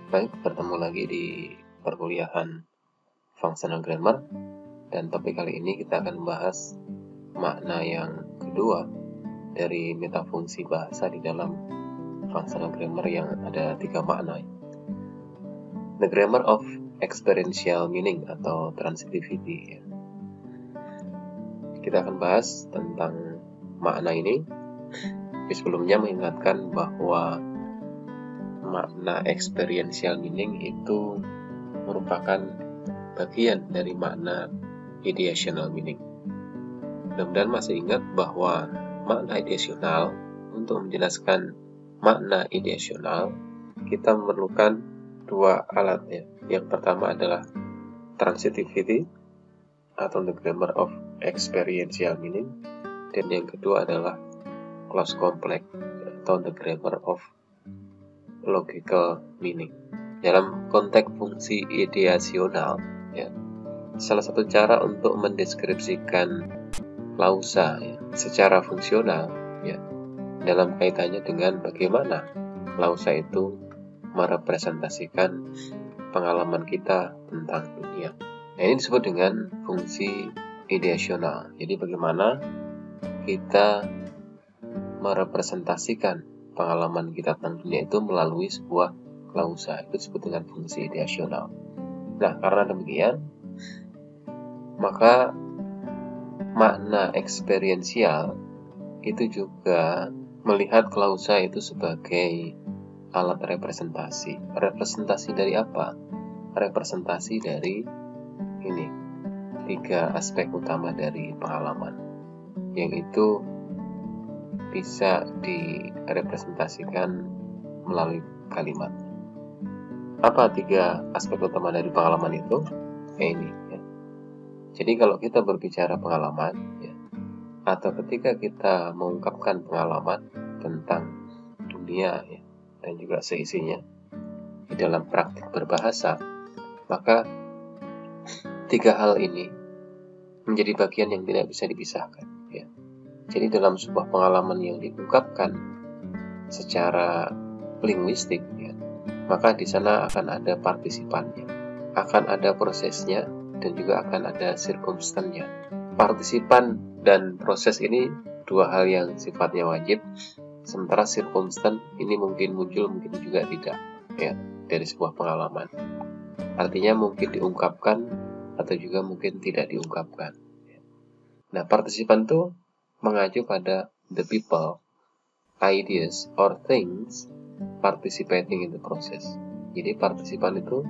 Baik, bertemu lagi di perkuliahan Functional Grammar, dan topik kali ini kita akan membahas makna yang kedua dari metafungsi bahasa di dalam Functional Grammar yang ada 3 makna. The Grammar of Experiential Meaning atau Transitivity. Kita akan bahas tentang makna ini. Sebelumnya mengingatkan bahwa makna experiential meaning itu merupakan bagian dari makna ideational meaning. Mudah-mudahan masih ingat bahwa makna ideational, untuk menjelaskan makna ideational, kita memerlukan 2 alat ya. Yang pertama adalah transitivity atau the grammar of experiential meaning, dan yang kedua adalah clause complex atau the grammar of logical meaning. Dalam konteks fungsi ideasional ya, salah satu cara untuk mendeskripsikan klausa ya, secara fungsional ya, dalam kaitannya dengan bagaimana klausa itu merepresentasikan pengalaman kita tentang dunia. Nah, ini disebut dengan fungsi ideasional. Jadi bagaimana kita merepresentasikan pengalaman kita tentang dunia itu melalui sebuah klausa, itu disebut dengan fungsi ideasional. Nah, karena demikian, maka makna eksperiensial itu juga melihat klausa itu sebagai alat representasi. Representasi dari apa? Representasi dari ini, 3 aspek utama dari pengalaman, yang itu bisa direpresentasikan melalui kalimat. Apa 3 aspek utama dari pengalaman itu? Ini ya. Jadi kalau kita berbicara pengalaman ya, atau ketika kita mengungkapkan pengalaman tentang dunia ya, dan juga seisinya di dalam praktik berbahasa, maka 3 hal ini menjadi bagian yang tidak bisa dipisahkan ya. Jadi dalam sebuah pengalaman yang diungkapkan secara linguistik ya, maka di sana akan ada partisipannya, akan ada prosesnya, dan juga akan ada circumstance-nya. Partisipan dan proses ini 2 hal yang sifatnya wajib, sementara circumstance ini mungkin muncul, mungkin juga tidak ya, dari sebuah pengalaman. Artinya mungkin diungkapkan atau juga mungkin tidak diungkapkan. Nah, partisipan itu mengacu pada the people, ideas, or things participating in the process. Jadi partisipan itu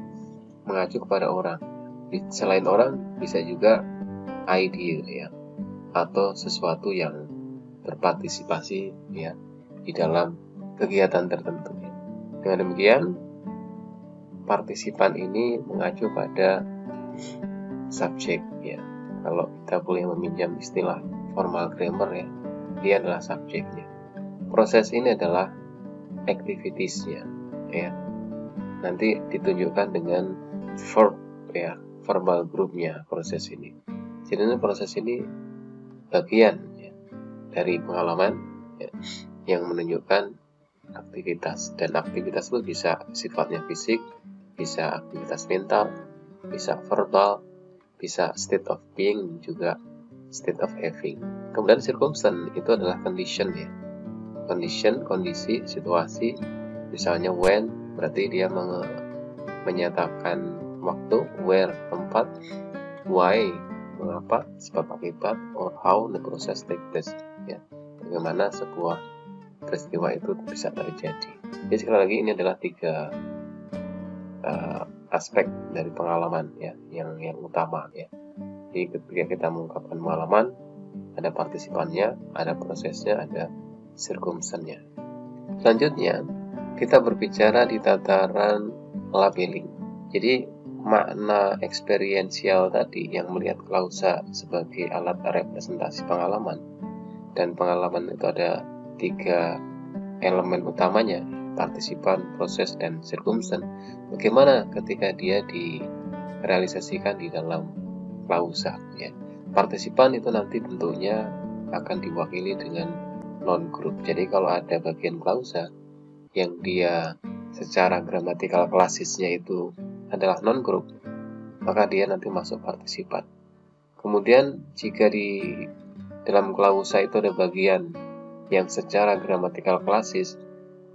mengacu kepada orang. Selain orang, bisa juga idea ya, atau sesuatu yang berpartisipasi ya di dalam kegiatan tertentu. Dengan demikian, partisipan ini mengacu pada subjek ya. Kalau kita boleh meminjam istilah formal grammar ya, dia adalah subjeknya. Proses ini adalah activities-nya ya. Nanti ditunjukkan dengan verb ya, verbal group-nya proses ini. Jadi proses ini bagian ya, dari pengalaman ya, yang menunjukkan aktivitas, dan aktivitas itu bisa sifatnya fisik, bisa aktivitas mental, bisa verbal, bisa state of being, juga state of having. Kemudian circumstance itu adalah condition ya. Condition, kondisi, situasi. Misalnya when, berarti dia menyatakan waktu, where, tempat, why, mengapa, sebab akibat, or how the process take place ya. Bagaimana sebuah peristiwa itu bisa terjadi. Jadi sekali lagi ini adalah 3 aspek dari pengalaman ya, yang utama ya. Jadi ketika kita mengungkapkan pengalaman, ada partisipannya, ada prosesnya, ada circumstance-nya. Selanjutnya, kita berbicara di tataran labeling. Jadi makna experiential tadi yang melihat klausa sebagai alat representasi pengalaman, dan pengalaman itu ada 3 elemen utamanya, partisipan, proses, dan circumstance. Bagaimana ketika dia direalisasikan di dalam klausa ya. Partisipan itu nanti tentunya akan diwakili dengan non-group. Jadi kalau ada bagian klausa yang dia secara gramatikal klasisnya itu adalah non-group, maka dia nanti masuk partisipan. Kemudian jika di dalam klausa itu ada bagian yang secara gramatikal klasis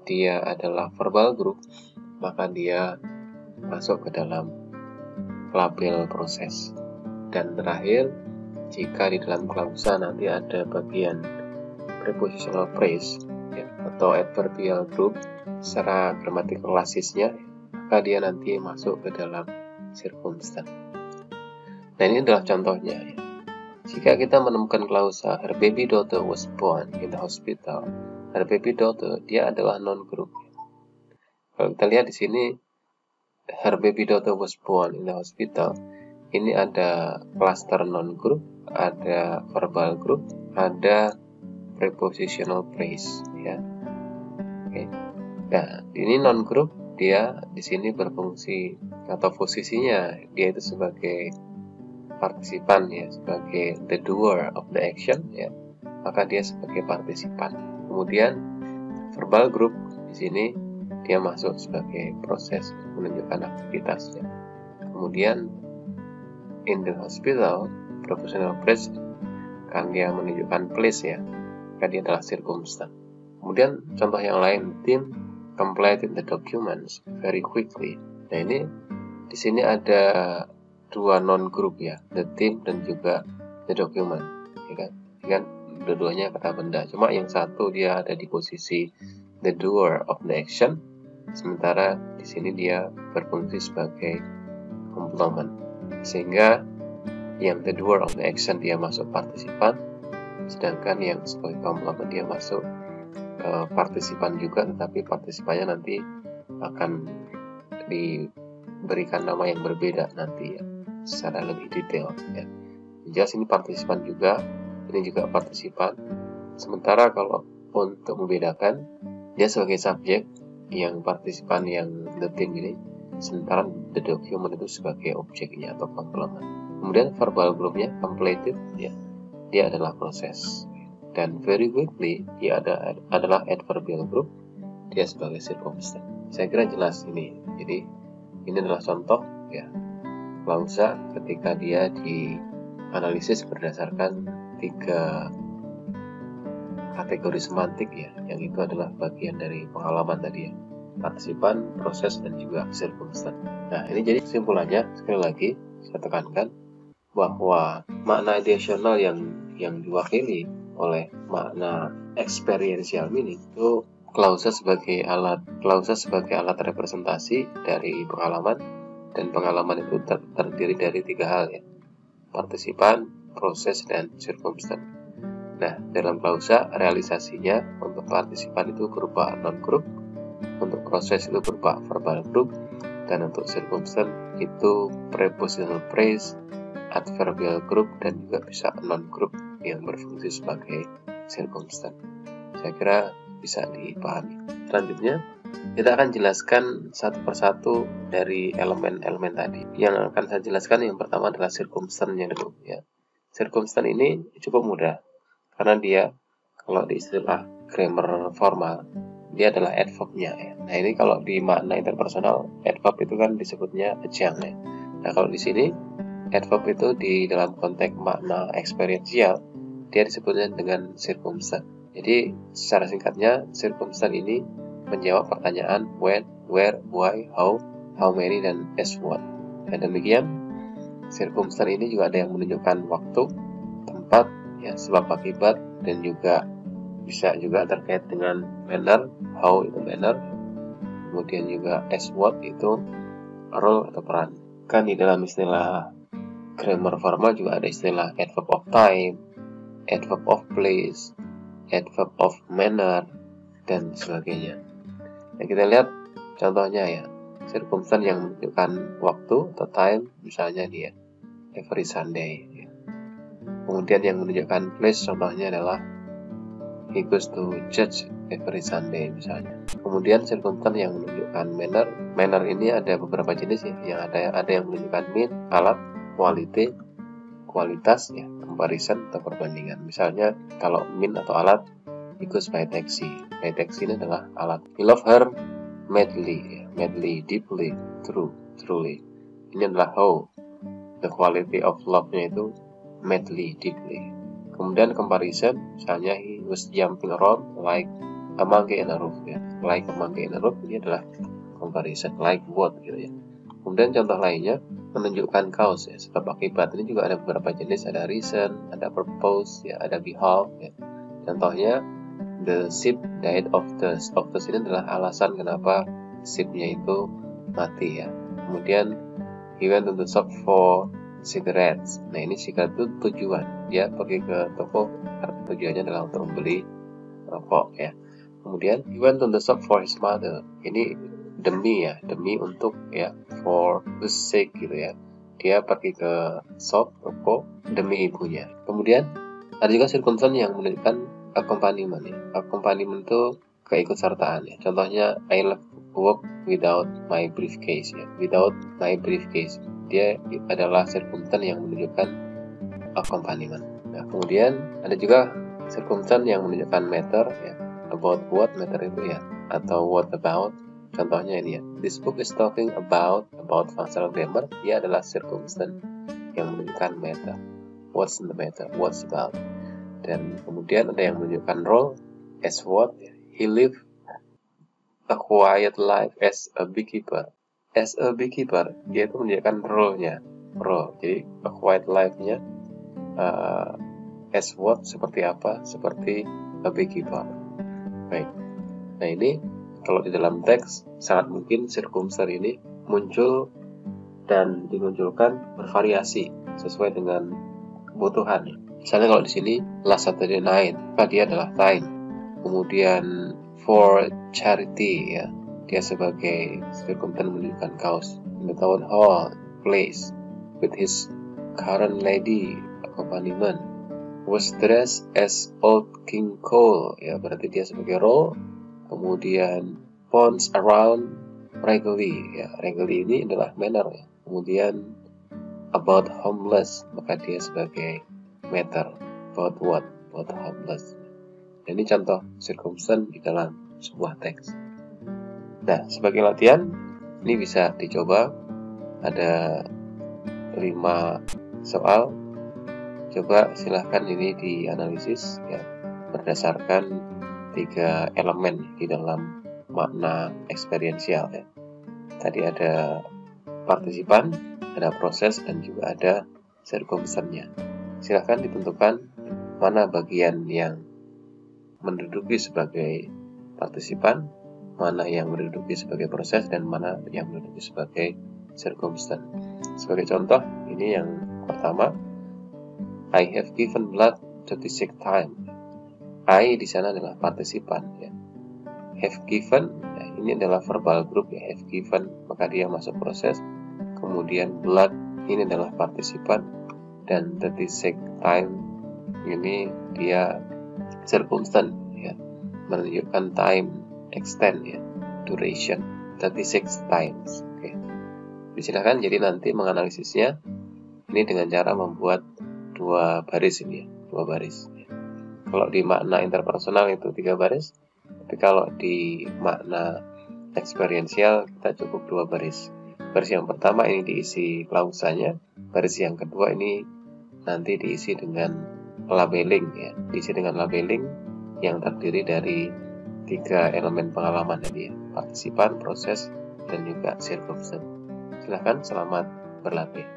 dia adalah verbal group, maka dia masuk ke dalam label proses. Dan terakhir, jika di dalam klausa nanti ada bagian prepositional phrase ya, atau adverbial group secara gramatikal klasisnya, maka dia nanti masuk ke dalam circumstance. Nah, ini adalah contohnya ya. Jika kita menemukan klausa her baby daughter was born in the hospital, her baby daughter dia adalah non-group. Kalau kita lihat di sini her baby daughter was born in the hospital, ini ada cluster non-group, ada verbal group, ada prepositional phrase ya. Oke. Nah, ini non-group, dia di sini berfungsi atau posisinya dia itu sebagai partisipan ya, sebagai the doer of the action ya, maka dia sebagai partisipan. Kemudian verbal group di sini dia masuk sebagai proses menunjukkan aktivitas ya. Kemudian in the hospital, prepositional phrase kan dia menunjukkan place ya, maka dia adalah circumstance. Kemudian contoh yang lain, team completed the documents very quickly. Nah, ini di sini ada dua non-group ya, the team dan juga the document, ya kan? Kan dua-duanya kata benda, cuma yang satu dia ada di posisi the doer of the action, sementara di sini dia berfungsi sebagai complement, sehingga yang the doer of the action dia masuk partisipan, sedangkan yang sebagai complement dia masuk partisipan juga, tetapi partisipannya nanti akan diberikan nama yang berbeda nanti ya, secara lebih detail ya. Jelas ini partisipan juga, ini juga partisipan. Sementara kalau untuk membedakan, dia sebagai subjek, yang partisipan yang the team ini, sementara the document itu sebagai objeknya atau complement. Kemudian verbal groupnya completed ya, dia adalah proses. Dan very quickly dia adalah adverbial group, dia sebagai circumstance. Saya kira jelas ini. Jadi ini adalah contoh ya klausa ketika dia dianalisis berdasarkan 3 kategori semantik ya, yang itu adalah bagian dari pengalaman tadi ya, partisipan, proses, dan juga circumstance. Nah, ini jadi kesimpulannya, sekali lagi saya tekankan bahwa makna ideasional yang diwakili oleh makna experiential meaning itu klausa sebagai alat representasi dari pengalaman, dan pengalaman itu terdiri dari 3 hal ya, partisipan, proses, dan circumstance. Nah, dalam klausa realisasinya untuk partisipan itu berupa non-group, untuk proses itu berupa verbal group, dan untuk circumstance itu prepositional phrase, adverbial group, dan juga bisa non-group yang berfungsi sebagai circumstance. Saya kira bisa dipahami. Selanjutnya kita akan jelaskan satu persatu dari elemen-elemen tadi. Yang akan saya jelaskan yang pertama adalah circumstance-nya dulu ya. Circumstance ini cukup mudah karena dia kalau di istilah grammar formal dia adalah adverb-nya ya. Nah, ini kalau di makna interpersonal adverb itu kan disebutnya adjunct ya. Nah, kalau di sini adverb itu di dalam konteks makna experiential dia disebutnya dengan circumstance. Jadi secara singkatnya circumstance ini menjawab pertanyaan when, where, why, how many, dan as what. Dan demikian circumstance ini juga ada yang menunjukkan waktu, tempat, ya, sebab akibat, dan juga bisa juga terkait dengan manner, how itu manner, kemudian juga as what itu role atau peran. Kan di dalam istilah grammar formal juga ada istilah adverb of time, adverb of place, adverb of manner, dan sebagainya. Nah, kita lihat contohnya ya, circumstance yang menunjukkan waktu atau time, misalnya dia every Sunday ya. Kemudian yang menunjukkan place contohnya adalah he goes to church every Sunday misalnya. Kemudian circumstance yang menunjukkan manner ini ada beberapa jenis ya, yang ada yang menunjukkan mean, alat, quality, kualitas ya, comparison atau perbandingan. Misalnya kalau mean atau alat, he goes by taxi. By taxi ini adalah alat. He love her madly, madly, deeply, true, truly. Ini adalah how, the quality of love-nya itu madly, deeply. Kemudian comparison, misalnya he was jumping around like a monkey in a roof, ya. Like a monkey in a roof, ini adalah comparison, like what, gitu ya. Kemudian contoh lainnya, menunjukkan cause, ya, sebab akibat. Ini juga ada beberapa jenis, ada reason, ada purpose, ya, ada behalf, ya. Contohnya, the ship died of thirst. Of thirst ini adalah alasan kenapa shipnya itu mati, ya. Kemudian he went to the shop for cigarettes. Nah, ini cigarette itu tujuan. Dia pergi ke toko karena tujuannya adalah untuk membeli rokok, ya. Kemudian he went to the shop for his mother. Ini demi, ya, demi untuk, ya, for whose sake, gitu ya. Dia pergi ke shop, toko, demi ibunya. Kemudian ada juga circumstance yang menunjukkan accompaniment, ya. Accompaniment itu keikutsertaan, ya. Contohnya, I left work without my briefcase, ya. Without my briefcase. Dia adalah circumstance yang menunjukkan accompaniment. Nah, kemudian ada juga circumstance yang menunjukkan matter, ya. About what, matter itu, ya. Atau what about. Contohnya ini, ya. This book is talking about functional grammar. Dia adalah circumstance yang menunjukkan matter. What's the matter? What's about? Dan kemudian ada yang menunjukkan role, as what, ya. He lived a quiet life as a beekeeper. As a beekeeper, dia itu menunjukkan role-nya. Role. Jadi, a quiet life-nya as what, seperti apa? Seperti a beekeeper. Baik. Nah, ini kalau di dalam teks sangat mungkin circumstance ini muncul dan dimunculkan bervariasi sesuai dengan kebutuhan. Misalnya kalau di sini last Saturday night, maka dia adalah time. Kemudian for charity, ya, dia sebagai circumstance menunjukkan cause. In the town hall place with his current lady accompaniment was dressed as old King Cole, ya, berarti dia sebagai role. Kemudian pounds around regally, ya, regally ini adalah manner, ya. Kemudian about homeless, maka dia sebagai matter. About what? About homeless. Ini contoh circumstance di dalam sebuah teks. Nah, sebagai latihan ini bisa dicoba, ada 5 soal. Coba silahkan ini dianalisis, ya, berdasarkan 3 elemen di dalam makna eksperiensial, ya. Tadi ada partisipan, ada proses, dan juga ada circumstance-nya. Silahkan ditentukan mana bagian yang menduduki sebagai partisipan, mana yang menduduki sebagai proses, dan mana yang menduduki sebagai circumstance. Sebagai contoh, ini yang pertama, I have given blood to the sick time. I di sana adalah partisipan, ya. Have given, ya, ini adalah verbal group, ya. Have given, maka dia masuk proses. Kemudian blood ini adalah partisipan, dan the sick time ini dia circumstance, ya, menunjukkan time extent, ya, duration 36 times. Oke. Silakan jadi nanti menganalisisnya ini dengan cara membuat 2 baris ini, ya, 2 baris. Kalau di makna interpersonal itu 3 baris, tapi kalau di makna eksperiensial kita cukup 2 baris. Baris yang pertama ini diisi klausanya, baris yang kedua ini nanti diisi dengan labeling, ya, diisi dengan labeling yang terdiri dari 3 elemen pengalaman tadi, ya, partisipan, proses, dan juga circumstance. Silakan, selamat berlatih.